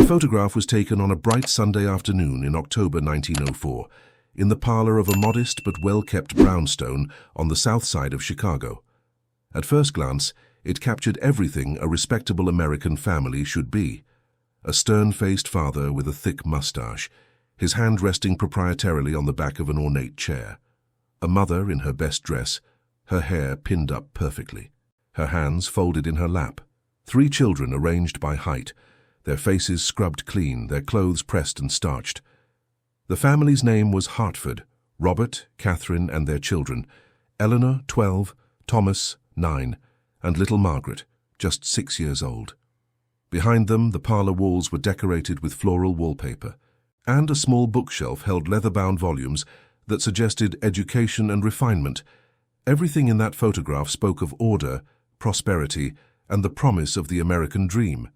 The photograph was taken on a bright Sunday afternoon in October 1904, in the parlor of a modest but well-kept brownstone on the south side of Chicago. At first glance, it captured everything a respectable American family should be. A stern-faced father with a thick mustache, his hand resting proprietarily on the back of an ornate chair. A mother in her best dress, her hair pinned up perfectly, her hands folded in her lap. 3 children arranged by height, their faces scrubbed clean, their clothes pressed and starched. The family's name was Hartford: Robert, Catherine, and their children, Eleanor, 12, Thomas, 9, and little Margaret, just 6 years old. Behind them, the parlor walls were decorated with floral wallpaper, and a small bookshelf held leather-bound volumes that suggested education and refinement. Everything in that photograph spoke of order, prosperity, and the promise of the American dream.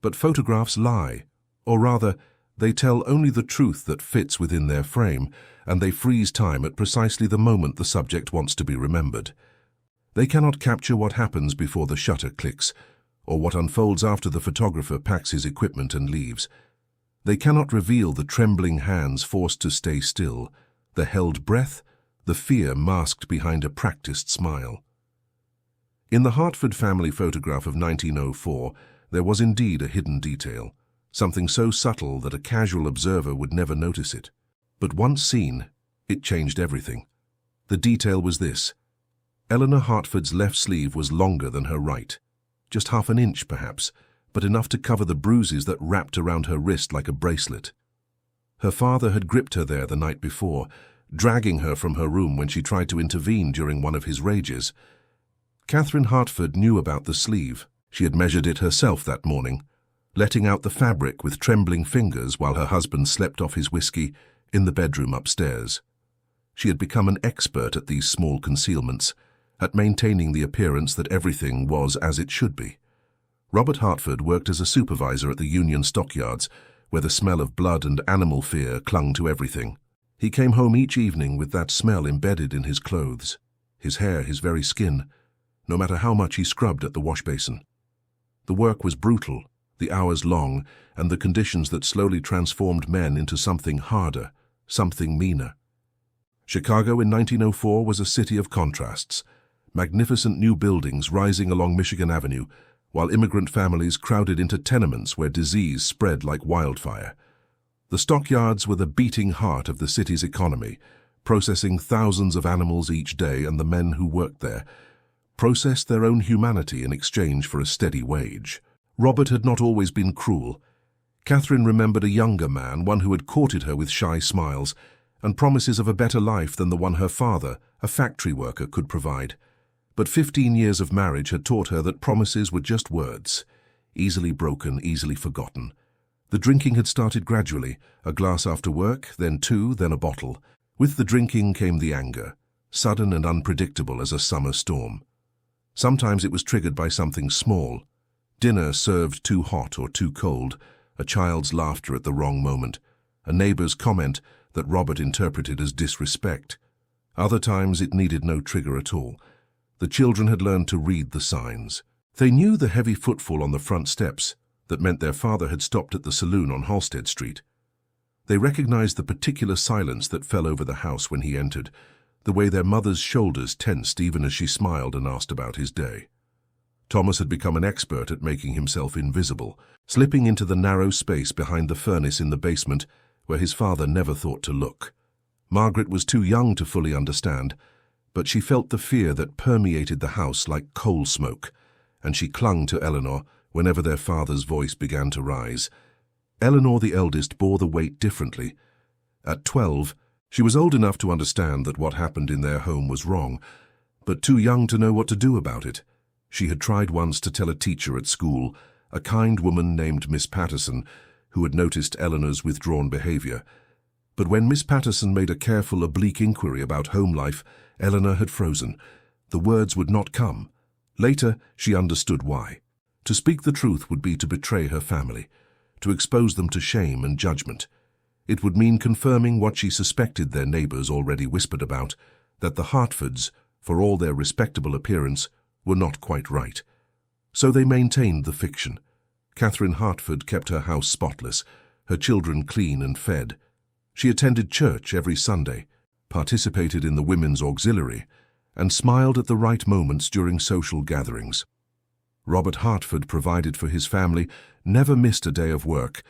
But photographs lie, or rather, they tell only the truth that fits within their frame, and they freeze time at precisely the moment the subject wants to be remembered. They cannot capture what happens before the shutter clicks, or what unfolds after the photographer packs his equipment and leaves. They cannot reveal the trembling hands forced to stay still, the held breath, the fear masked behind a practiced smile. In the Hartford family photograph of 1904, there was indeed a hidden detail, something so subtle that a casual observer would never notice it. But once seen, it changed everything. The detail was this: Eleanor Hartford's left sleeve was longer than her right, just half an inch perhaps, but enough to cover the bruises that wrapped around her wrist like a bracelet. Her father had gripped her there the night before, dragging her from her room when she tried to intervene during one of his rages. Catherine Hartford knew about the sleeve. She had measured it herself that morning, letting out the fabric with trembling fingers while her husband slept off his whiskey in the bedroom upstairs. She had become an expert at these small concealments, at maintaining the appearance that everything was as it should be. Robert Hartford worked as a supervisor at the Union stockyards, where the smell of blood and animal fear clung to everything. He came home each evening with that smell embedded in his clothes, his hair, his very skin, no matter how much he scrubbed at the wash basin. The work was brutal, the hours long, and the conditions that slowly transformed men into something harder, something meaner. Chicago in 1904 was a city of contrasts, magnificent new buildings rising along Michigan Avenue, while immigrant families crowded into tenements where disease spread like wildfire. The stockyards were the beating heart of the city's economy, processing thousands of animals each day, and the men who worked there processed their own humanity in exchange for a steady wage. Robert had not always been cruel. Catherine remembered a younger man, one who had courted her with shy smiles and promises of a better life than the one her father, a factory worker, could provide. But 15 years of marriage had taught her that promises were just words, easily broken, easily forgotten. The drinking had started gradually, a glass after work, then 2, then a bottle. With the drinking came the anger, sudden and unpredictable as a summer storm. Sometimes it was triggered by something small: dinner served too hot or too cold, a child's laughter at the wrong moment, a neighbor's comment that Robert interpreted as disrespect. Other times it needed no trigger at all. The children had learned to read the signs. They knew the heavy footfall on the front steps that meant their father had stopped at the saloon on Halsted Street. They recognized the particular silence that fell over the house when he entered, the way their mother's shoulders tensed even as she smiled and asked about his day. Thomas had become an expert at making himself invisible, slipping into the narrow space behind the furnace in the basement where his father never thought to look. Margaret was too young to fully understand, but she felt the fear that permeated the house like coal smoke, and she clung to Eleanor whenever their father's voice began to rise. Eleanor, the eldest, bore the weight differently. At 12, she was old enough to understand that what happened in their home was wrong, but too young to know what to do about it. She had tried once to tell a teacher at school, a kind woman named Miss Patterson, who had noticed Eleanor's withdrawn behavior. But when Miss Patterson made a careful, oblique inquiry about home life, Eleanor had frozen. The words would not come. Later, she understood why. To speak the truth would be to betray her family, to expose them to shame and judgment. It would mean confirming what she suspected their neighbors already whispered about, that the Hartfords, for all their respectable appearance, were not quite right. So they maintained the fiction, Catherine Hartford kept her house spotless, her children clean and fed. She attended church every Sunday, participated in the women's auxiliary, and smiled at the right moments during social gatherings. Robert Hartford provided for his family, never missed a day of work,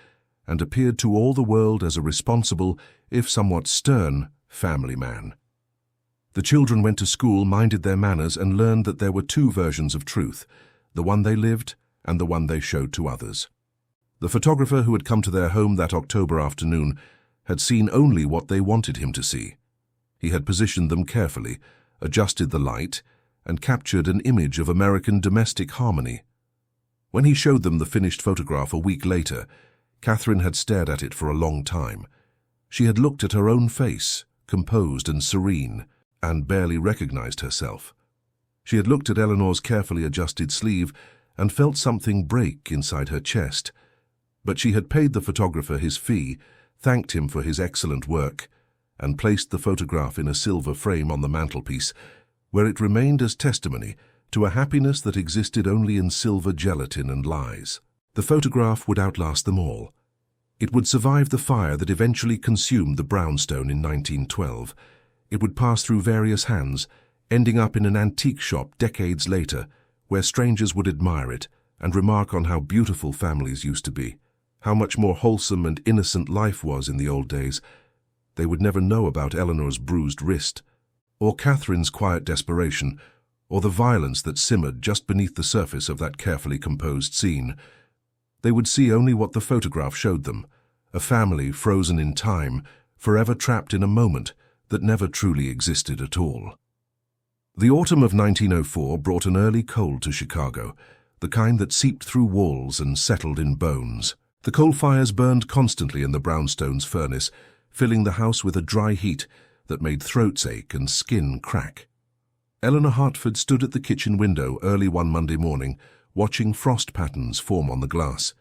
and appeared to all the world as a responsible, if somewhat stern, family man. The children went to school, minded their manners, and learned that there were two versions of truth, the one they lived and the one they showed to others. The photographer who had come to their home that October afternoon had seen only what they wanted him to see. He had positioned them carefully, adjusted the light, and captured an image of American domestic harmony. When he showed them the finished photograph a week later, Catherine had stared at it for a long time. She had looked at her own face, composed and serene, and barely recognized herself. She had looked at Eleanor's carefully adjusted sleeve and felt something break inside her chest. But she had paid the photographer his fee, thanked him for his excellent work, and placed the photograph in a silver frame on the mantelpiece, where it remained as testimony to a happiness that existed only in silver gelatin and lies. The photograph would outlast them all. It would survive the fire that eventually consumed the brownstone in 1912. It would pass through various hands, ending up in an antique shop decades later, where strangers would admire it and remark on how beautiful families used to be, how much more wholesome and innocent life was in the old days. They would never know about Eleanor's bruised wrist, or Catherine's quiet desperation, or the violence that simmered just beneath the surface of that carefully composed scene. They would see only what the photograph showed them, a family frozen in time, forever trapped in a moment that never truly existed at all. The autumn of 1904 brought an early cold to Chicago, the kind that seeped through walls and settled in bones. The coal fires burned constantly in the brownstone's furnace, filling the house with a dry heat that made throats ache and skin crack. Eleanor Hartford stood at the kitchen window early one Monday morning, watching frost patterns form on the glass.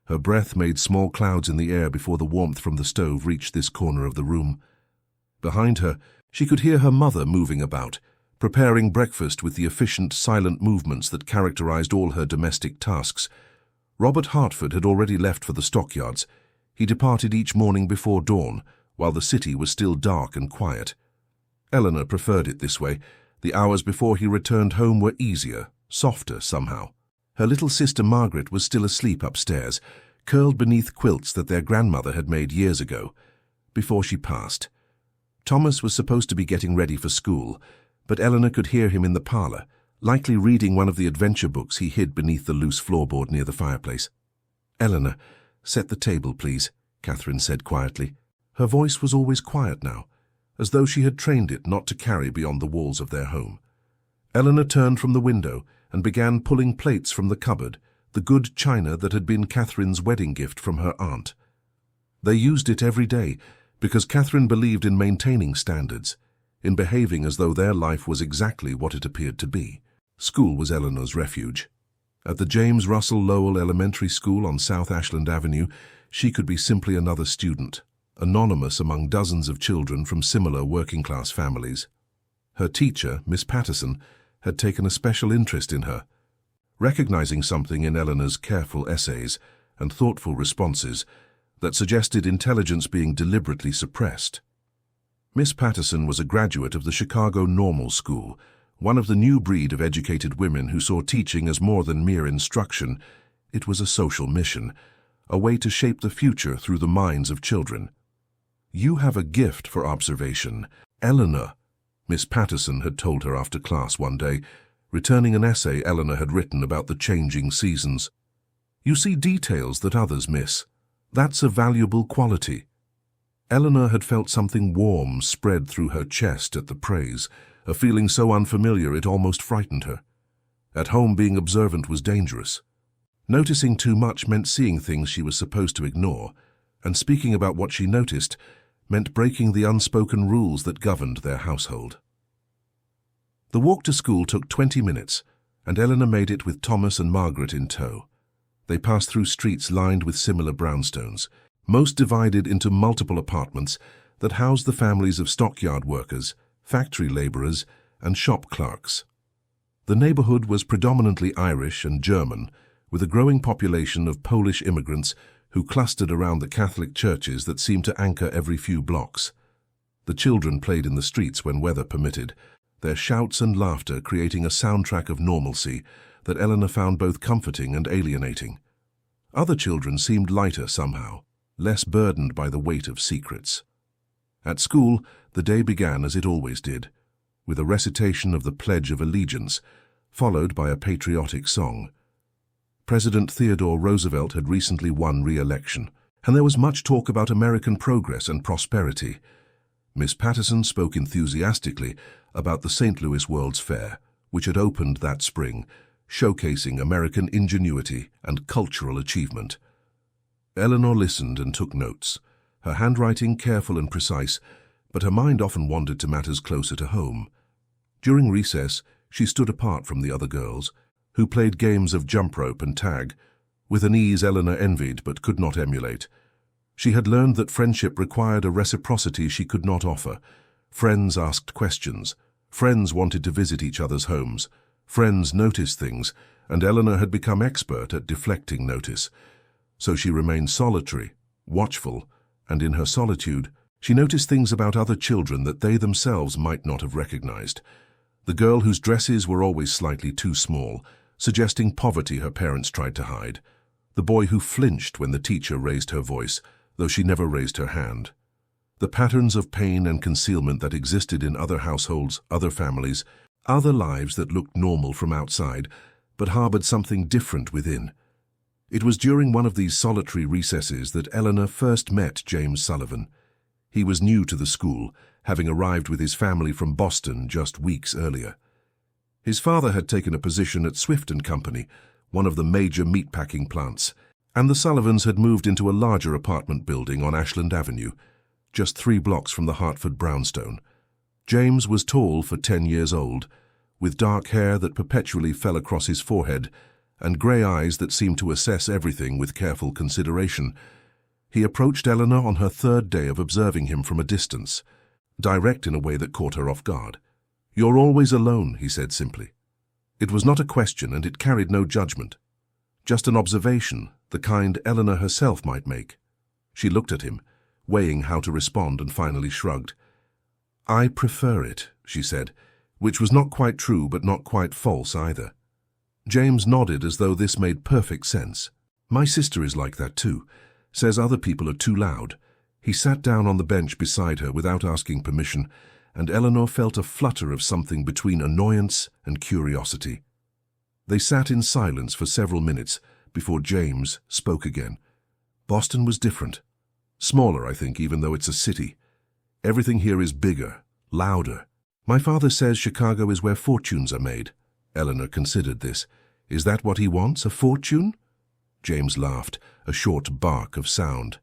Her breath made small clouds in the air before the warmth from the stove reached this corner of the room. Behind her, she could hear her mother moving about, preparing breakfast with the efficient, silent movements that characterized all her domestic tasks. Robert Hartford had already left for the stockyards. He departed each morning before dawn, while the city was still dark and quiet. Eleanor preferred it this way. The hours before he returned home were easier, softer somehow. Her little sister Margaret was still asleep upstairs, curled beneath quilts that their grandmother had made years ago, before she passed. Thomas was supposed to be getting ready for school, but Eleanor could hear him in the parlor, likely reading one of the adventure books he hid beneath the loose floorboard near the fireplace. "Eleanor, set the table, please," Catherine said quietly. Her voice was always quiet now, as though she had trained it not to carry beyond the walls of their home. Eleanor turned from the window and began pulling plates from the cupboard, the good china that had been Catherine's wedding gift from her aunt. They used it every day because Catherine believed in maintaining standards, in behaving as though their life was exactly what it appeared to be. School was Eleanor's refuge. At the James Russell Lowell Elementary School on South Ashland Avenue, she could be simply another student, anonymous among dozens of children from similar working-class families. Her teacher, Miss Patterson, had taken a special interest in her. Recognizing something in Eleanor's careful essays and thoughtful responses that suggested intelligence being deliberately suppressed. Miss Patterson was a graduate of the Chicago Normal School, one of the new breed of educated women who saw teaching as more than mere instruction. It was a social mission, a way to shape the future through the minds of children. "You have a gift for observation, Eleanor," Miss Patterson had told her after class one day, returning an essay Eleanor had written about the changing seasons. "You see details that others miss. That's a valuable quality." Eleanor had felt something warm spread through her chest at the praise, a feeling so unfamiliar it almost frightened her. At home, being observant was dangerous. Noticing too much meant seeing things she was supposed to ignore, and speaking about what she noticed meant breaking the unspoken rules that governed their household. The walk to school took 20 minutes, and Eleanor made it with Thomas and Margaret in tow. They passed through streets lined with similar brownstones, most divided into multiple apartments that housed the families of stockyard workers, factory laborers, and shop clerks. The neighborhood was predominantly Irish and German, with a growing population of Polish immigrants who clustered around the Catholic churches that seemed to anchor every few blocks. The children played in the streets when weather permitted, their shouts and laughter creating a soundtrack of normalcy that Eleanor found both comforting and alienating. Other children seemed lighter somehow, less burdened by the weight of secrets. At school, the day began as it always did, with a recitation of the Pledge of Allegiance, followed by a patriotic song. President Theodore Roosevelt had recently won re-election, and there was much talk about American progress and prosperity. Miss Patterson spoke enthusiastically about the St. Louis World's Fair, which had opened that spring, showcasing American ingenuity and cultural achievement. Eleanor listened and took notes, her handwriting careful and precise, but her mind often wandered to matters closer to home. During recess, she stood apart from the other girls, who played games of jump rope and tag, with an ease Eleanor envied but could not emulate. She had learned that friendship required a reciprocity she could not offer. Friends asked questions. Friends wanted to visit each other's homes. Friends noticed things, and Eleanor had become expert at deflecting notice. So she remained solitary, watchful, and in her solitude, she noticed things about other children that they themselves might not have recognized. The girl whose dresses were always slightly too small, suggesting poverty her parents tried to hide. The boy who flinched when the teacher raised her voice, though she never raised her hand. The patterns of pain and concealment that existed in other households, other families, other lives that looked normal from outside, but harbored something different within. It was during one of these solitary recesses that Eleanor first met James Sullivan. He was new to the school, having arrived with his family from Boston just weeks earlier. His father had taken a position at Swift & Company, one of the major meatpacking plants, and the Sullivans had moved into a larger apartment building on Ashland Avenue, just 3 blocks from the Hartford brownstone. James was tall for 10 years old, with dark hair that perpetually fell across his forehead and grey eyes that seemed to assess everything with careful consideration. He approached Eleanor on her 3rd day of observing him from a distance, direct in a way that caught her off guard. "You're always alone," he said simply. It was not a question, and it carried no judgment. Just an observation, the kind Eleanor herself might make. She looked at him, weighing how to respond, and finally shrugged. "I prefer it," she said, which was not quite true but not quite false either. James nodded as though this made perfect sense. "My sister is like that too, says other people are too loud." He sat down on the bench beside her without asking permission, and Eleanor felt a flutter of something between annoyance and curiosity. They sat in silence for several minutes before James spoke again. "Boston was different. Smaller, I think, even though it's a city. Everything here is bigger, louder. My father says Chicago is where fortunes are made." Eleanor considered this. "Is that what he wants, a fortune?" James laughed, a short bark of sound.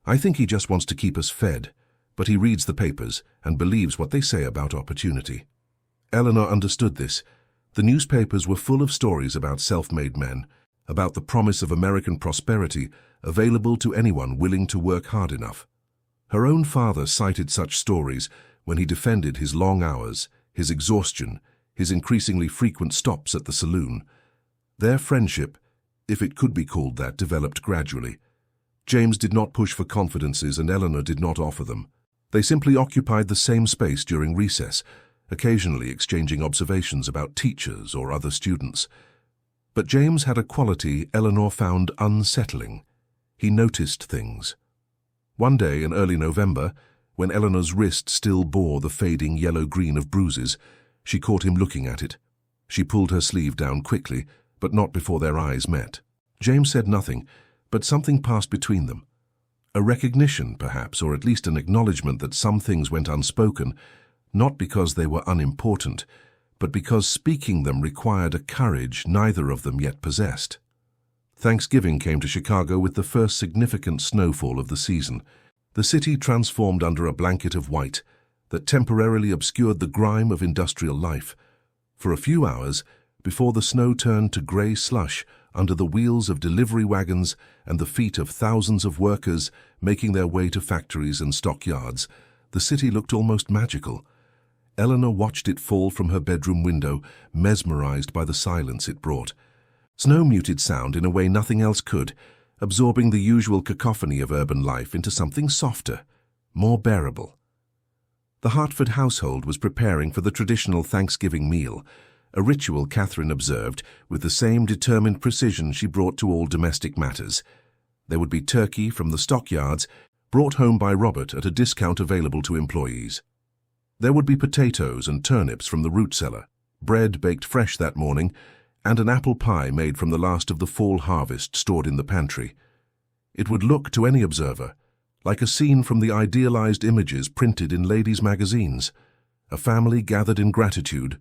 "I think he just wants to keep us fed, but he reads the papers and believes what they say about opportunity." Eleanor understood this. The newspapers were full of stories about self-made men, about the promise of American prosperity available to anyone willing to work hard enough. Her own father cited such stories when he defended his long hours, his exhaustion, his increasingly frequent stops at the saloon. Their friendship, if it could be called that, developed gradually. James did not push for confidences and Eleanor did not offer them. They simply occupied the same space during recess, occasionally exchanging observations about teachers or other students. But James had a quality Eleanor found unsettling. He noticed things. One day in early November, when Eleanor's wrist still bore the fading yellow-green of bruises, she caught him looking at it. She pulled her sleeve down quickly, but not before their eyes met. James said nothing, but something passed between them. A recognition, perhaps, or at least an acknowledgement that some things went unspoken, not because they were unimportant, but because speaking them required a courage neither of them yet possessed. Thanksgiving came to Chicago with the first significant snowfall of the season. The city transformed under a blanket of white that temporarily obscured the grime of industrial life. For a few hours, before the snow turned to grey slush under the wheels of delivery wagons and the feet of thousands of workers making their way to factories and stockyards, the city looked almost magical. Eleanor watched it fall from her bedroom window, mesmerized by the silence it brought. Snow muted sound in a way nothing else could, absorbing the usual cacophony of urban life into something softer, more bearable. The Hartford household was preparing for the traditional Thanksgiving meal, a ritual Catherine observed with the same determined precision she brought to all domestic matters. There would be turkey from the stockyards, brought home by Robert at a discount available to employees. There would be potatoes and turnips from the root cellar, bread baked fresh that morning, and an apple pie made from the last of the fall harvest stored in the pantry. It would look, to any observer, like a scene from the idealized images printed in ladies' magazines, a family gathered in gratitude,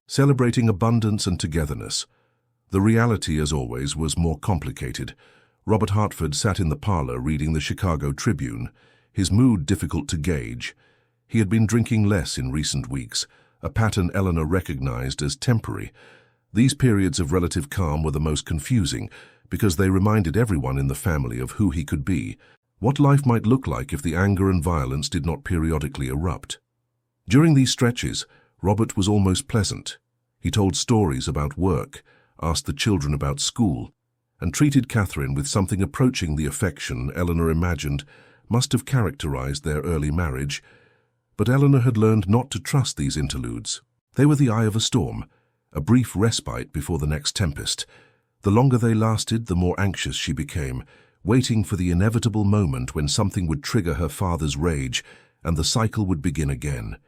celebrating abundance and togetherness. The reality, as always, was more complicated. Robert Hartford sat in the parlor reading the Chicago Tribune, his mood difficult to gauge. He had been drinking less in recent weeks, a pattern Eleanor recognized as temporary. These periods of relative calm were the most confusing because they reminded everyone in the family of who he could be, what life might look like if the anger and violence did not periodically erupt. During these stretches, Robert was almost pleasant. He told stories about work, asked the children about school, and treated Catherine with something approaching the affection Eleanor imagined must have characterized their early marriage. But Eleanor had learned not to trust these interludes. They were the eye of a storm, a brief respite before the next tempest. The longer they lasted, the more anxious she became, waiting for the inevitable moment when something would trigger her father's rage and the cycle would begin again.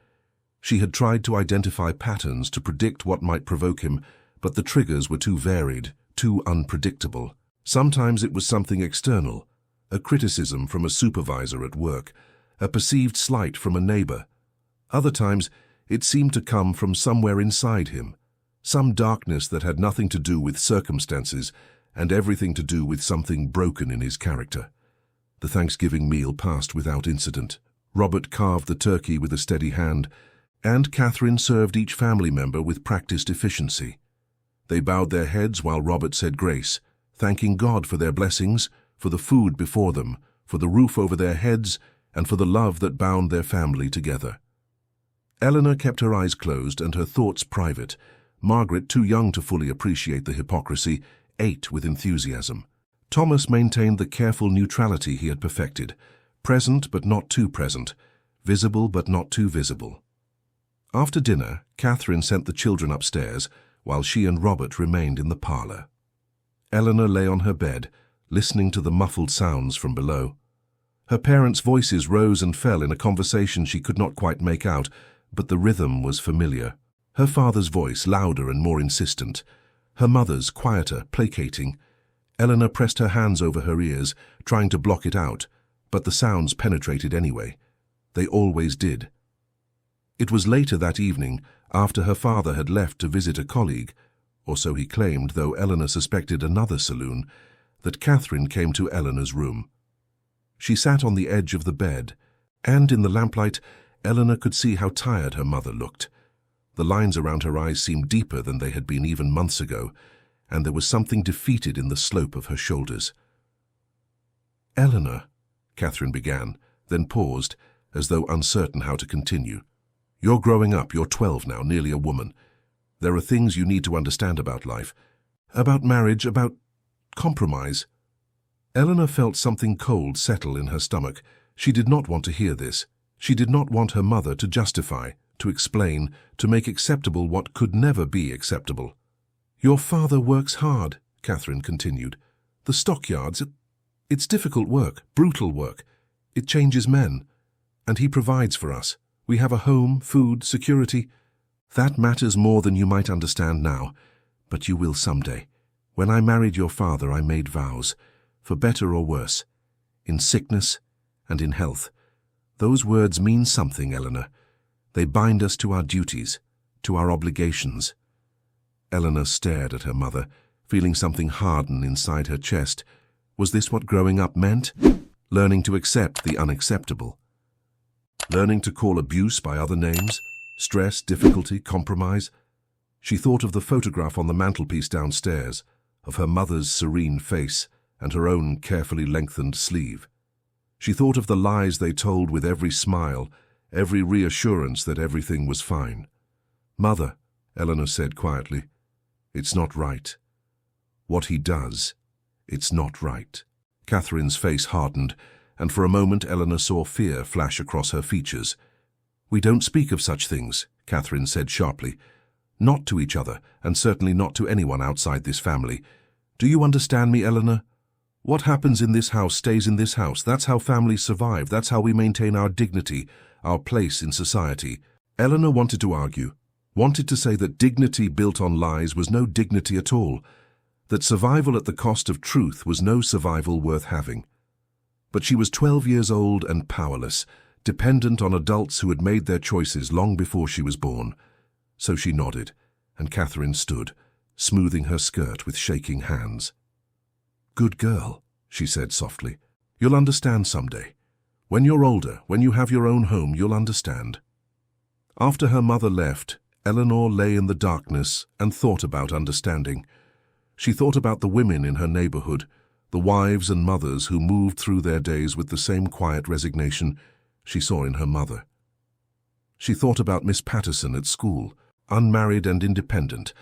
She had tried to identify patterns to predict what might provoke him, but the triggers were too varied, too unpredictable. Sometimes it was something external, a criticism from a supervisor at work, a perceived slight from a neighbor. Other times, it seemed to come from somewhere inside him, some darkness that had nothing to do with circumstances and everything to do with something broken in his character. The Thanksgiving meal passed without incident. Robert carved the turkey with a steady hand, and Catherine served each family member with practiced efficiency. They bowed their heads while Robert said grace, thanking God for their blessings, for the food before them, for the roof over their heads, and for the love that bound their family together. Eleanor kept her eyes closed and her thoughts private. Margaret, too young to fully appreciate the hypocrisy, ate with enthusiasm. Thomas maintained the careful neutrality he had perfected, present but not too present, visible but not too visible. After dinner, Catherine sent the children upstairs, while she and Robert remained in the parlor. Eleanor lay on her bed, listening to the muffled sounds from below. Her parents' voices rose and fell in a conversation she could not quite make out, but the rhythm was familiar. Her father's voice louder and more insistent, her mother's quieter, placating. Eleanor pressed her hands over her ears, trying to block it out, but the sounds penetrated anyway. They always did. It was later that evening, after her father had left to visit a colleague, or so he claimed, though Eleanor suspected another saloon, that Catherine came to Eleanor's room. She sat on the edge of the bed, and in the lamplight, Eleanor could see how tired her mother looked. The lines around her eyes seemed deeper than they had been even months ago, and there was something defeated in the slope of her shoulders. "Eleanor," Catherine began, then paused, as though uncertain how to continue. "You're growing up, you're 12 now, nearly a woman. There are things you need to understand about life, about marriage, about compromise." Eleanor felt something cold settle in her stomach. She did not want to hear this. She did not want her mother to justify, to explain, to make acceptable what could never be acceptable. "Your father works hard," Catherine continued. "The stockyards, it's difficult work, brutal work. It changes men. And he provides for us. We have a home, food, security. That matters more than you might understand now, but you will someday. When I married your father, I made vows, for better or worse, in sickness and in health. Those words mean something, Eleanor. They bind us to our duties, to our obligations." Eleanor stared at her mother, feeling something harden inside her chest. Was this what growing up meant? Learning to accept the unacceptable. Learning to call abuse by other names, stress, difficulty, compromise. She thought of the photograph on the mantelpiece downstairs, of her mother's serene face and her own carefully lengthened sleeve. She thought of the lies they told with every smile, every reassurance that everything was fine. "Mother," Eleanor said quietly, "it's not right." What he does, it's not right. Catherine's face hardened, and for a moment Eleanor saw fear flash across her features. "We don't speak of such things," Catherine said sharply. "Not to each other, and certainly not to anyone outside this family. Do you understand me, Eleanor? What happens in this house stays in this house. That's how families survive. That's how we maintain our dignity, our place in society." Eleanor wanted to argue, wanted to say that dignity built on lies was no dignity at all, that survival at the cost of truth was no survival worth having. But she was 12 years old and powerless, dependent on adults who had made their choices long before she was born. So she nodded, and Catherine stood, smoothing her skirt with shaking hands. "Good girl," she said softly. "You'll understand someday. When you're older, when you have your own home, you'll understand." After her mother left, Eleanor lay in the darkness and thought about understanding. She thought about the women in her neighborhood, the wives and mothers who moved through their days with the same quiet resignation she saw in her mother. She thought about Miss Patterson at school, unmarried and independent,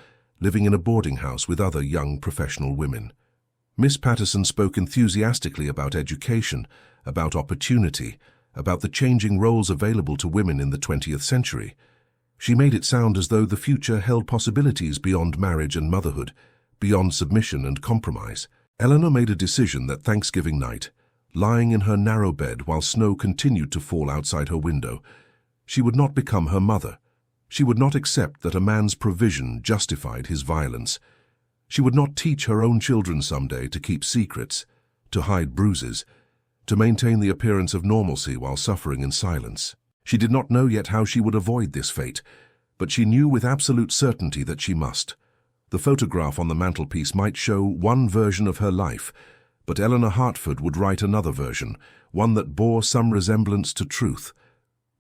living in a boarding house with other young professional women. Miss Patterson spoke enthusiastically about education, about opportunity, about the changing roles available to women in the 20th century. She made it sound as though the future held possibilities beyond marriage and motherhood, beyond submission and compromise. Eleanor made a decision that Thanksgiving night, lying in her narrow bed while snow continued to fall outside her window, she would not become her mother. She would not accept that a man's provision justified his violence. She would not teach her own children someday to keep secrets, to hide bruises, to maintain the appearance of normalcy while suffering in silence. She did not know yet how she would avoid this fate, but she knew with absolute certainty that she must. The photograph on the mantelpiece might show one version of her life, but Eleanor Hartford would write another version, one that bore some resemblance to truth.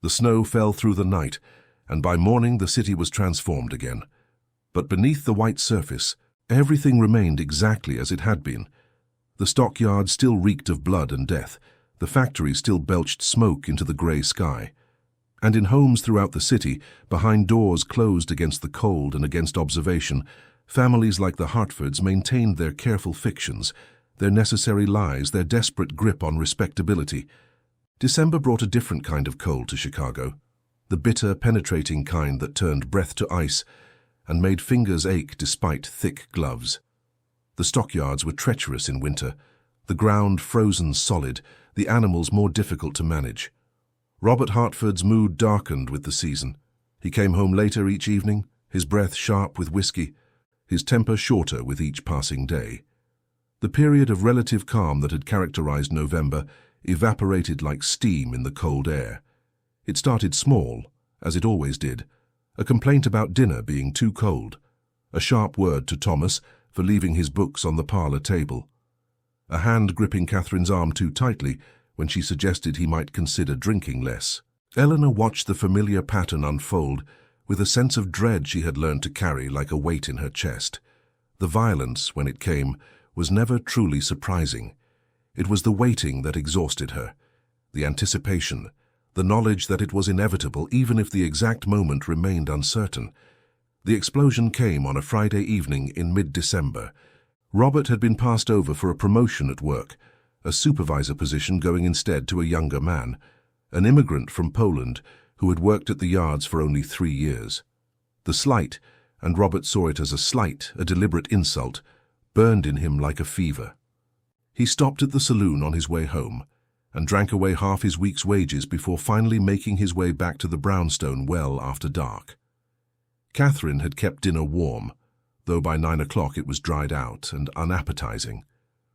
The snow fell through the night, and by morning the city was transformed again. But beneath the white surface, everything remained exactly as it had been. The stockyard still reeked of blood and death. The factory still belched smoke into the grey sky. And in homes throughout the city, behind doors closed against the cold and against observation, families like the Hartfords maintained their careful fictions, their necessary lies, their desperate grip on respectability. December brought a different kind of cold to Chicago, the bitter, penetrating kind that turned breath to ice and made fingers ache despite thick gloves. The stockyards were treacherous in winter, the ground frozen solid, the animals more difficult to manage. Robert Hartford's mood darkened with the season. He came home later each evening, his breath sharp with whiskey, his temper shorter with each passing day. The period of relative calm that had characterized November evaporated like steam in the cold air. It started small, as it always did, a complaint about dinner being too cold, a sharp word to Thomas for leaving his books on the parlor table, a hand gripping Catherine's arm too tightly when she suggested he might consider drinking less. Eleanor watched the familiar pattern unfold with a sense of dread she had learned to carry like a weight in her chest. The violence, when it came, was never truly surprising. It was the waiting that exhausted her, the anticipation, the knowledge that it was inevitable even if the exact moment remained uncertain. The explosion came on a Friday evening in mid-December. Robert had been passed over for a promotion at work, a supervisor position going instead to a younger man, an immigrant from Poland who had worked at the yards for only 3 years. The slight, and Robert saw it as a slight, a deliberate insult, burned in him like a fever. He stopped at the saloon on his way home and drank away half his week's wages before finally making his way back to the brownstone well after dark. Catherine had kept dinner warm, though by 9 o'clock it was dried out and unappetizing.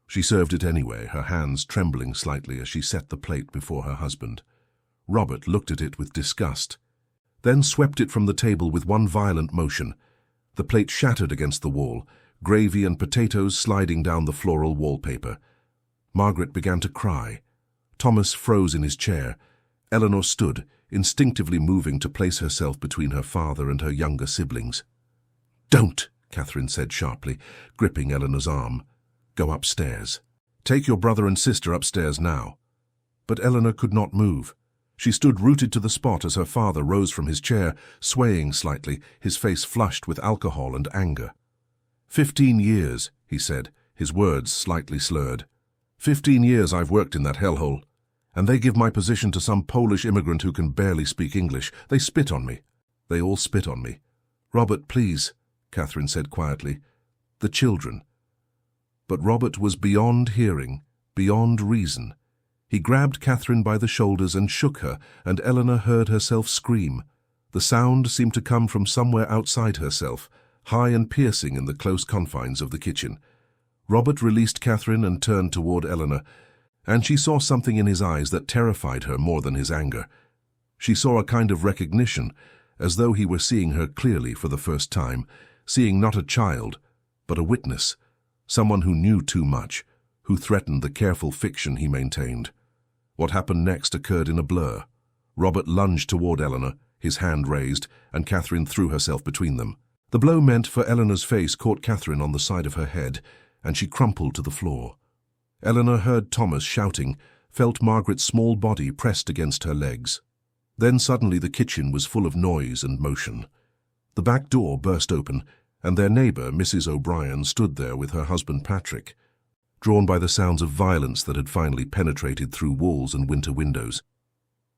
She served it anyway, her hands trembling slightly as she set the plate before her husband. Robert looked at it with disgust, then swept it from the table with one violent motion. The plate shattered against the wall, gravy and potatoes sliding down the floral wallpaper. Margaret began to cry. Thomas froze in his chair. Eleanor stood, instinctively moving to place herself between her father and her younger siblings. "Don't," Catherine said sharply, gripping Eleanor's arm. "Go upstairs. Take your brother and sister upstairs now." But Eleanor could not move. She stood rooted to the spot as her father rose from his chair, swaying slightly, his face flushed with alcohol and anger. 15 years, he said, his words slightly slurred. 15 years I've worked in that hellhole, and they give my position to some Polish immigrant who can barely speak English. They spit on me. They all spit on me. Robert, please, Catherine said quietly. The children. But Robert was beyond hearing, beyond reason. He grabbed Catherine by the shoulders and shook her, and Eleanor heard herself scream. The sound seemed to come from somewhere outside herself, high and piercing in the close confines of the kitchen. Robert released Catherine and turned toward Eleanor, and she saw something in his eyes that terrified her more than his anger. She saw a kind of recognition, as though he were seeing her clearly for the first time, seeing not a child, but a witness, someone who knew too much, who threatened the careful fiction he maintained. What happened next occurred in a blur. Robert lunged toward Eleanor, his hand raised, and Catherine threw herself between them. The blow meant for Eleanor's face caught Catherine on the side of her head, and she crumpled to the floor. Eleanor heard Thomas shouting, felt Margaret's small body pressed against her legs. Then suddenly the kitchen was full of noise and motion. The back door burst open, and their neighbour, Mrs. O'Brien, stood there with her husband Patrick, drawn by the sounds of violence that had finally penetrated through walls and winter windows.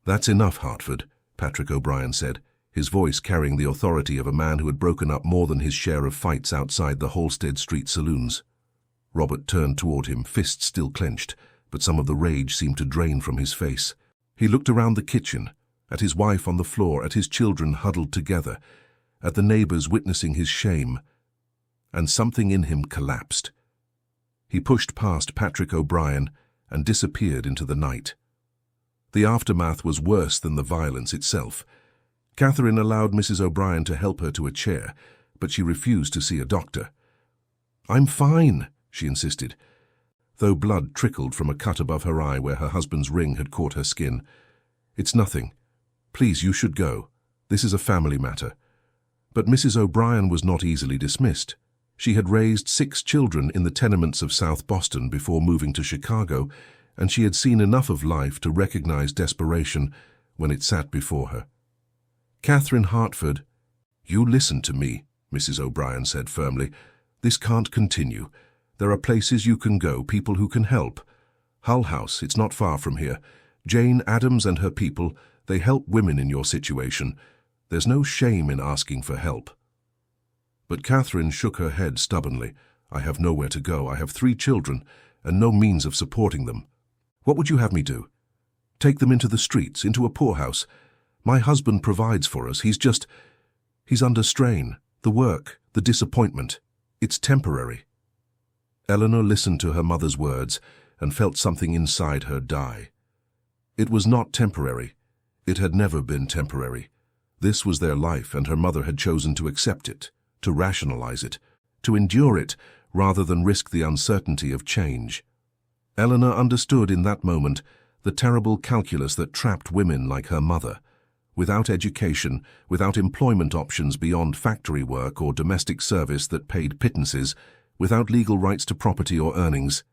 "That's enough, Hartford," Patrick O'Brien said, his voice carrying the authority of a man who had broken up more than his share of fights outside the Halstead Street saloons. Robert turned toward him, fists still clenched, but some of the rage seemed to drain from his face. He looked around the kitchen, at his wife on the floor, at his children huddled together, at the neighbours witnessing his shame, and something in him collapsed. He pushed past Patrick O'Brien and disappeared into the night. The aftermath was worse than the violence itself. Catherine allowed Mrs. O'Brien to help her to a chair, but she refused to see a doctor. "I'm fine," she insisted, though blood trickled from a cut above her eye where her husband's ring had caught her skin. "It's nothing. Please, you should go. This is a family matter." But Mrs. O'Brien was not easily dismissed. She had raised 6 children in the tenements of South Boston before moving to Chicago, and she had seen enough of life to recognize desperation when it sat before her. "Catherine Hartford, you listen to me," Mrs. O'Brien said firmly. "This can't continue. There are places you can go, people who can help. Hull House, it's not far from here. Jane Addams and her people, they help women in your situation. There's no shame in asking for help." But Catherine shook her head stubbornly. "I have nowhere to go. I have 3 children, and no means of supporting them. What would you have me do? Take them into the streets, into a poorhouse? My husband provides for us. He's under strain. The work, the disappointment. It's temporary." Eleanor listened to her mother's words and felt something inside her die. It was not temporary. It had never been temporary. This was their life, and her mother had chosen to accept it, to rationalize it, to endure it, rather than risk the uncertainty of change. Eleanor understood in that moment the terrible calculus that trapped women like her mother. Without education, without employment options beyond factory work or domestic service that paid pittances, without legal rights to property or earnings,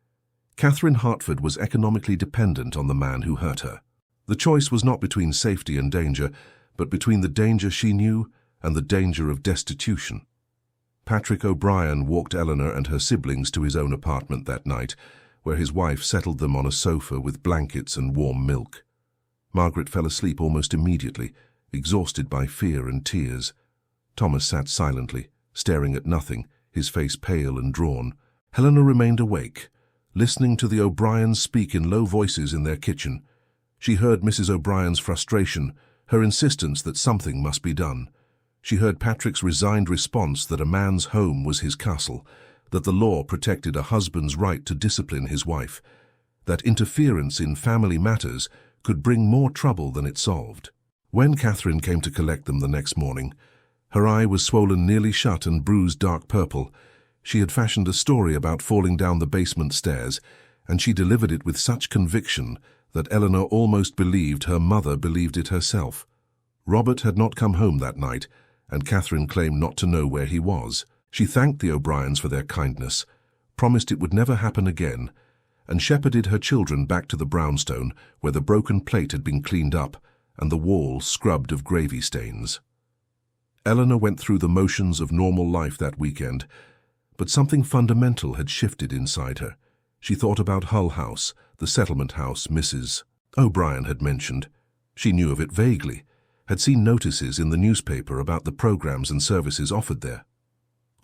Catherine Hartford was economically dependent on the man who hurt her. The choice was not between safety and danger, but between the danger she knew and the danger of destitution. Patrick O'Brien walked Eleanor and her siblings to his own apartment that night, where his wife settled them on a sofa with blankets and warm milk. Margaret fell asleep almost immediately, exhausted by fear and tears. Thomas sat silently, staring at nothing, his face pale and drawn. Eleanor remained awake, listening to the O'Briens speak in low voices in their kitchen. She heard Mrs. O'Brien's frustration, her insistence that something must be done. She heard Patrick's resigned response that a man's home was his castle, that the law protected a husband's right to discipline his wife, that interference in family matters could bring more trouble than it solved. When Catherine came to collect them the next morning, her eye was swollen nearly shut and bruised dark purple. She had fashioned a story about falling down the basement stairs, and she delivered it with such conviction that Eleanor almost believed her mother believed it herself. Robert had not come home that night, and Catherine claimed not to know where he was. She thanked the O'Briens for their kindness, promised it would never happen again, and shepherded her children back to the brownstone where the broken plate had been cleaned up and the wall scrubbed of gravy stains. Eleanor went through the motions of normal life that weekend, But something fundamental had shifted inside her. She thought about Hull House, the settlement house Mrs. O'Brien had mentioned. She knew of it vaguely, had seen notices in the newspaper about the programs and services offered there.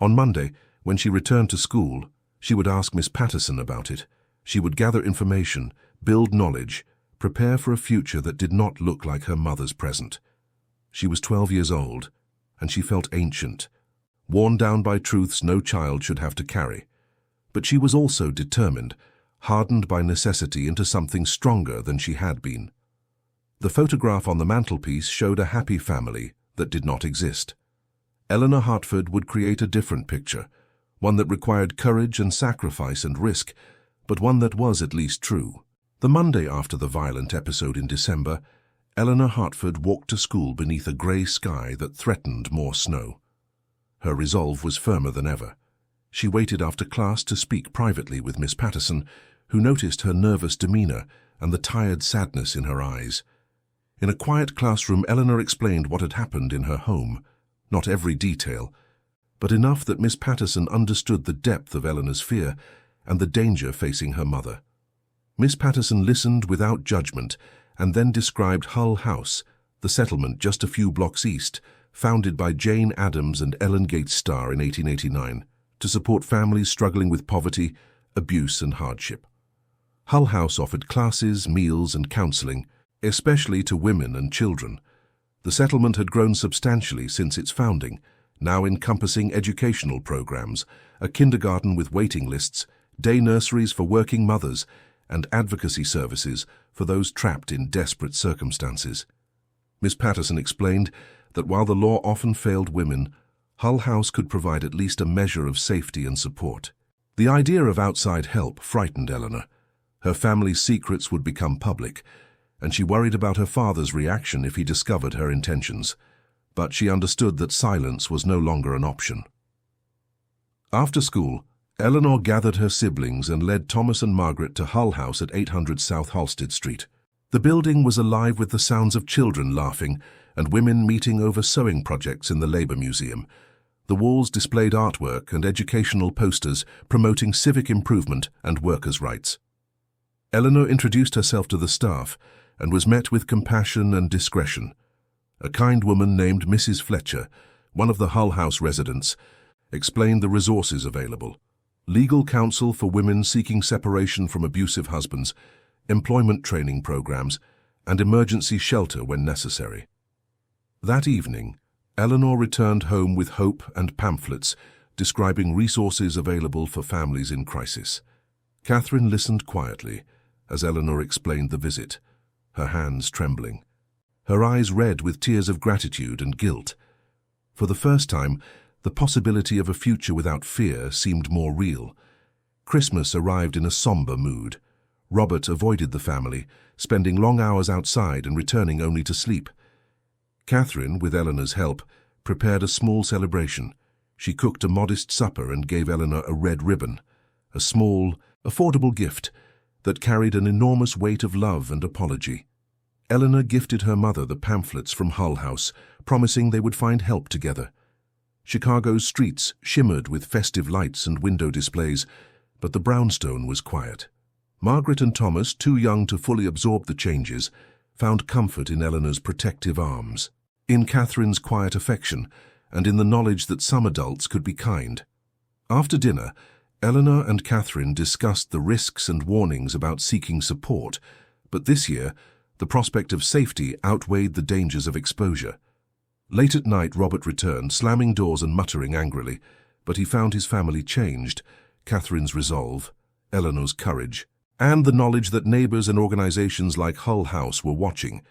On Monday, when she returned to school, she would ask Miss Patterson about it. She would gather information, build knowledge, prepare for a future that did not look like her mother's present. She was 12 years old, and she felt ancient, worn down by truths no child should have to carry. But she was also determined, hardened by necessity into something stronger than she had been. The photograph on the mantelpiece showed a happy family that did not exist. Eleanor Hartford would create a different picture, one that required courage and sacrifice and risk, but one that was at least true. The Monday after the violent episode in December, Eleanor Hartford walked to school beneath a grey sky that threatened more snow. Her resolve was firmer than ever. She waited after class to speak privately with Miss Patterson, who noticed her nervous demeanour and the tired sadness in her eyes. In a quiet classroom, Eleanor explained what had happened in her home. Not every detail, but enough that Miss Patterson understood the depth of Eleanor's fear and the danger facing her mother. Miss Patterson listened without judgment and then described Hull House, the settlement just a few blocks east, founded by Jane Addams and Ellen Gates Starr in 1889, to support families struggling with poverty, abuse and hardship. Hull House offered classes, meals and counselling, especially to women and children. The settlement had grown substantially since its founding, now encompassing educational programs, a kindergarten with waiting lists, day nurseries for working mothers, and advocacy services for those trapped in desperate circumstances. Miss Patterson explained that while the law often failed women, Hull House could provide at least a measure of safety and support. The idea of outside help frightened Eleanor. Her family's secrets would become public, and she worried about her father's reaction if he discovered her intentions. But she understood that silence was no longer an option. After school, Eleanor gathered her siblings and led Thomas and Margaret to Hull House at 800 South Halsted Street. The building was alive with the sounds of children laughing and women meeting over sewing projects in the Labour Museum. The walls displayed artwork and educational posters promoting civic improvement and workers' rights. Eleanor introduced herself to the staff and was met with compassion and discretion. A kind woman named Mrs. Fletcher, one of the Hull House residents, explained the resources available: legal counsel for women seeking separation from abusive husbands, employment training programs, and emergency shelter when necessary. That evening, Eleanor returned home with hope and pamphlets describing resources available for families in crisis. Catherine listened quietly as Eleanor explained the visit, her hands trembling, her eyes red with tears of gratitude and guilt. For the first time, the possibility of a future without fear seemed more real. Christmas arrived in a somber mood. Robert avoided the family, spending long hours outside and returning only to sleep. Catherine, with Eleanor's help, prepared a small celebration. She cooked a modest supper and gave Eleanor a red ribbon, a small, affordable gift that carried an enormous weight of love and apology. Eleanor gifted her mother the pamphlets from Hull House, promising they would find help together. Chicago's streets shimmered with festive lights and window displays, but the brownstone was quiet. Margaret and Thomas, too young to fully absorb the changes, found comfort in Eleanor's protective arms, in Catherine's quiet affection, and in the knowledge that some adults could be kind. After dinner, Eleanor and Catherine discussed the risks and warnings about seeking support, but this year, the prospect of safety outweighed the dangers of exposure. Late at night, Robert returned, slamming doors and muttering angrily, but he found his family changed: Catherine's resolve, Eleanor's courage, and the knowledge that neighbours and organisations like Hull House were watching.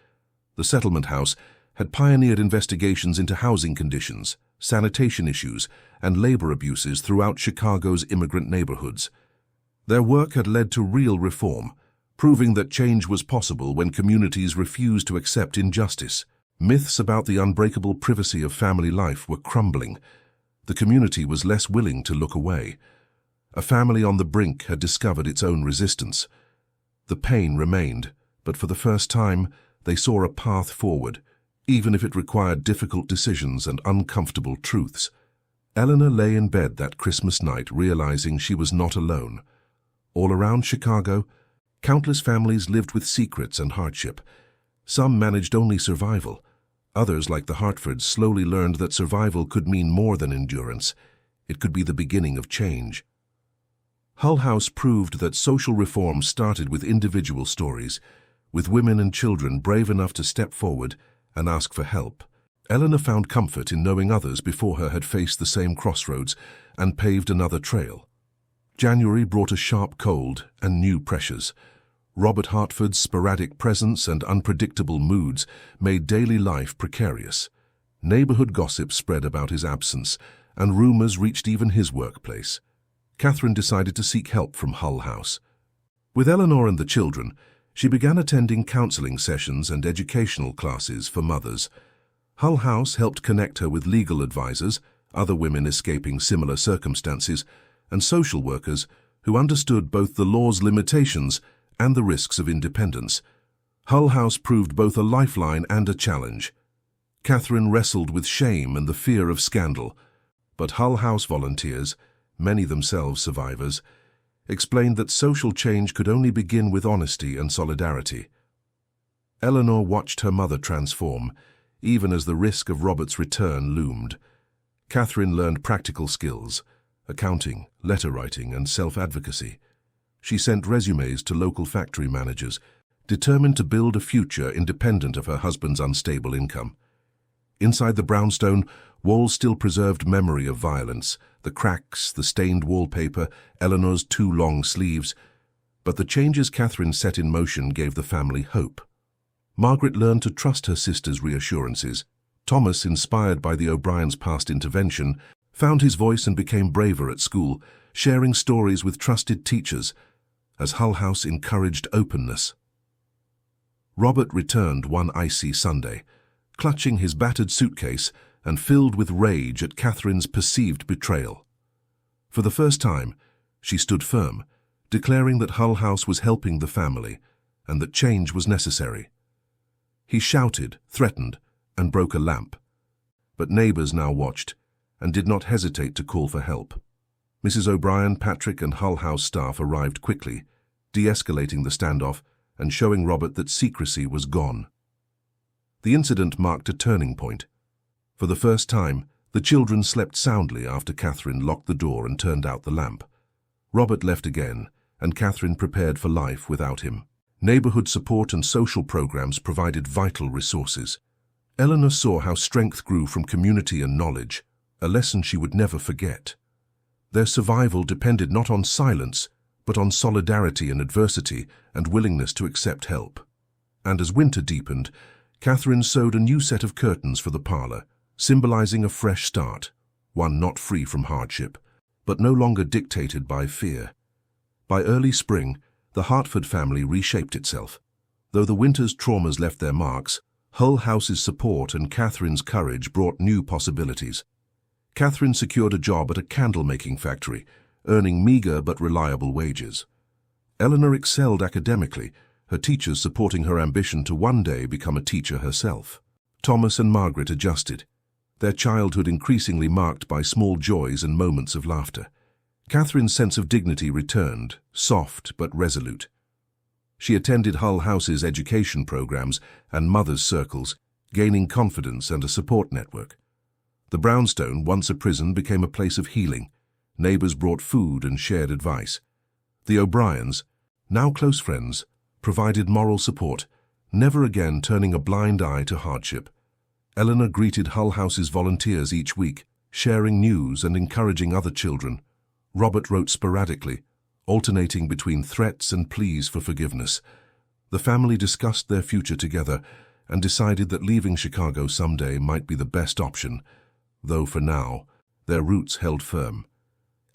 The settlement house had pioneered investigations into housing conditions, sanitation issues, and labour abuses throughout Chicago's immigrant neighbourhoods. Their work had led to real reform, proving that change was possible when communities refused to accept injustice. Myths about the unbreakable privacy of family life were crumbling. The community was less willing to look away. A family on the brink had discovered its own resistance. The pain remained, but for the first time, they saw a path forward, even if it required difficult decisions and uncomfortable truths. Eleanor lay in bed that Christmas night realizing she was not alone. All around Chicago, countless families lived with secrets and hardship. Some managed only survival. Others, like the Hartfords, slowly learned that survival could mean more than endurance. It could be the beginning of change. Hull House proved that social reform started with individual stories, with women and children brave enough to step forward and ask for help. Eleanor found comfort in knowing others before her had faced the same crossroads and paved another trail. January brought a sharp cold and new pressures. Robert Hartford's sporadic presence and unpredictable moods made daily life precarious. Neighborhood gossip spread about his absence, and rumors reached even his workplace. Catherine decided to seek help from Hull House. With Eleanor and the children, she began attending counseling sessions and educational classes for mothers. Hull House helped connect her with legal advisors, other women escaping similar circumstances, and social workers who understood both the law's limitations and the risks of independence. Hull House proved both a lifeline and a challenge. Catherine wrestled with shame and the fear of scandal, but Hull House volunteers, many themselves survivors, explained that social change could only begin with honesty and solidarity. Eleanor watched her mother transform, even as the risk of Robert's return loomed. Catherine learned practical skills, accounting, letter writing, and self-advocacy. She sent resumes to local factory managers, determined to build a future independent of her husband's unstable income. Inside the brownstone, walls still preserved memory of violence, the cracks, the stained wallpaper, Eleanor's too long sleeves. But the changes Catherine set in motion gave the family hope. Margaret learned to trust her sister's reassurances. Thomas, inspired by the O'Briens' past intervention, found his voice and became braver at school, sharing stories with trusted teachers, as Hull House encouraged openness. Robert returned one icy Sunday, clutching his battered suitcase and filled with rage at Catherine's perceived betrayal. For the first time, she stood firm, declaring that Hull House was helping the family and that change was necessary. He shouted, threatened, and broke a lamp. But neighbors now watched and did not hesitate to call for help. Mrs. O'Brien, Patrick, and Hull House staff arrived quickly, de-escalating the standoff and showing Robert that secrecy was gone. The incident marked a turning point. For the first time, the children slept soundly after Catherine locked the door and turned out the lamp. Robert left again, and Catherine prepared for life without him. Neighborhood support and social programs provided vital resources. Eleanor saw how strength grew from community and knowledge, a lesson she would never forget. Their survival depended not on silence, but on solidarity in adversity and willingness to accept help. And as winter deepened, Catherine sewed a new set of curtains for the parlor, symbolizing a fresh start, one not free from hardship, but no longer dictated by fear. By early spring, the Hartford family reshaped itself. Though the winter's traumas left their marks, Hull House's support and Catherine's courage brought new possibilities. Catherine secured a job at a candle-making factory, earning meager but reliable wages. Eleanor excelled academically, her teachers supporting her ambition to one day become a teacher herself. Thomas and Margaret adjusted, their childhood increasingly marked by small joys and moments of laughter. Catherine's sense of dignity returned, soft but resolute. She attended Hull House's education programs and mothers' circles, gaining confidence and a support network. The brownstone, once a prison, became a place of healing. Neighbors brought food and shared advice. The O'Briens, now close friends, provided moral support, never again turning a blind eye to hardship. Eleanor greeted Hull House's volunteers each week, sharing news and encouraging other children. Robert wrote sporadically, alternating between threats and pleas for forgiveness. The family discussed their future together and decided that leaving Chicago someday might be the best option, though for now, their roots held firm.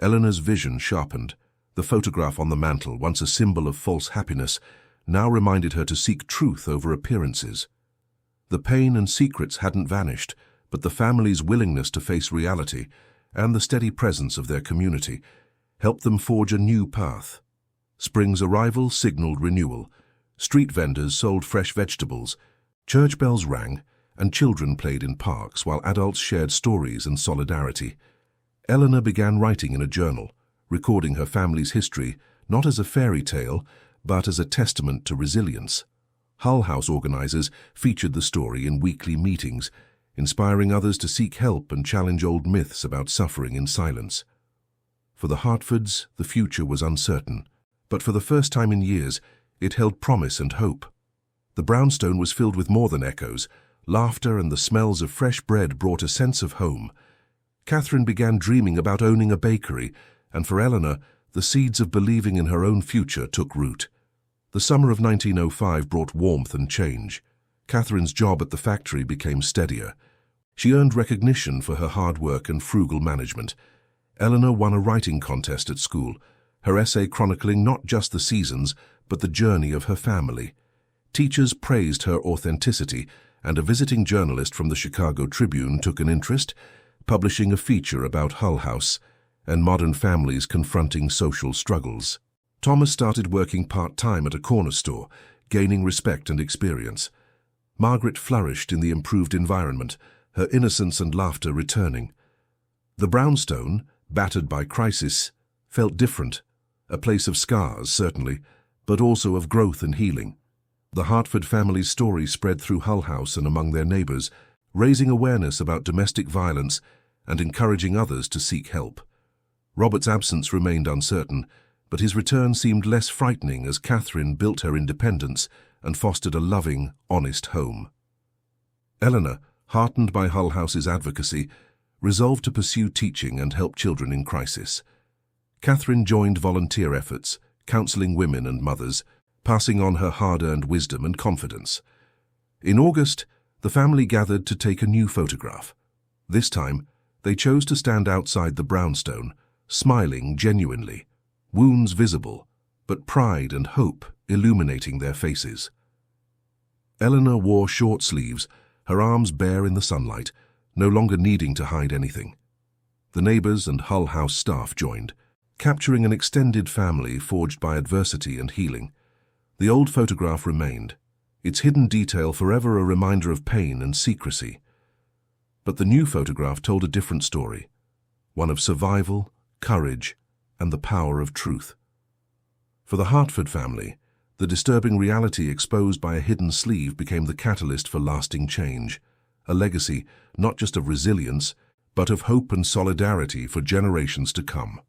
Eleanor's vision sharpened. The photograph on the mantel, once a symbol of false happiness, now reminded her to seek truth over appearances. The pain and secrets hadn't vanished, but the family's willingness to face reality and the steady presence of their community helped them forge a new path. Spring's arrival signaled renewal. Street vendors sold fresh vegetables, church bells rang, and children played in parks while adults shared stories and solidarity. Eleanor began writing in a journal, recording her family's history not as a fairy tale, but as a testament to resilience. Hull House organizers featured the story in weekly meetings, inspiring others to seek help and challenge old myths about suffering in silence. For the Hartfords, the future was uncertain, but for the first time in years, it held promise and hope. The brownstone was filled with more than echoes. Laughter and the smells of fresh bread brought a sense of home. Catherine began dreaming about owning a bakery, and for Eleanor, the seeds of believing in her own future took root. The summer of 1905 brought warmth and change. Catherine's job at the factory became steadier. She earned recognition for her hard work and frugal management. Eleanor won a writing contest at school, her essay chronicling not just the seasons, but the journey of her family. Teachers praised her authenticity, and a visiting journalist from the Chicago Tribune took an interest, publishing a feature about Hull House and modern families confronting social struggles. Thomas started working part-time at a corner store, gaining respect and experience. Margaret flourished in the improved environment, her innocence and laughter returning. The brownstone, battered by crisis, felt different, a place of scars, certainly, but also of growth and healing. The Hartford family's story spread through Hull House and among their neighbors, raising awareness about domestic violence and encouraging others to seek help. Robert's absence remained uncertain, but his return seemed less frightening as Catherine built her independence and fostered a loving, honest home. Eleanor, heartened by Hull House's advocacy, resolved to pursue teaching and help children in crisis. Catherine joined volunteer efforts, counseling women and mothers, passing on her hard-earned wisdom and confidence. In August, the family gathered to take a new photograph. This time, they chose to stand outside the brownstone, smiling genuinely, wounds visible, but pride and hope illuminating their faces. Eleanor wore short sleeves, her arms bare in the sunlight, no longer needing to hide anything. The neighbors and Hull House staff joined, capturing an extended family forged by adversity and healing. The old photograph remained, its hidden detail forever a reminder of pain and secrecy. But the new photograph told a different story, one of survival, courage, and the power of truth. For the Hartford family, the disturbing reality exposed by a hidden sleeve became the catalyst for lasting change, a legacy not just of resilience, but of hope and solidarity for generations to come.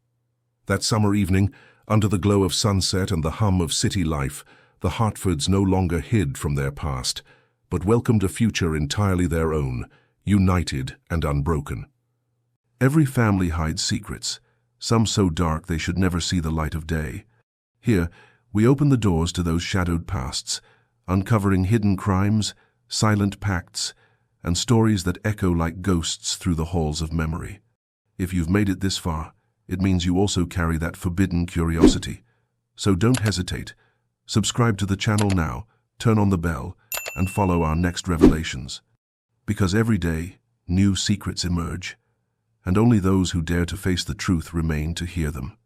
That summer evening, under the glow of sunset and the hum of city life, the Hartfords no longer hid from their past, but welcomed a future entirely their own, united and unbroken. Every family hides secrets, some so dark they should never see the light of day. Here, we open the doors to those shadowed pasts, uncovering hidden crimes, silent pacts, and stories that echo like ghosts through the halls of memory. If you've made it this far, it means you also carry that forbidden curiosity. So don't hesitate. Subscribe to the channel now, turn on the bell, and follow our next revelations. Because every day, new secrets emerge, and only those who dare to face the truth remain to hear them.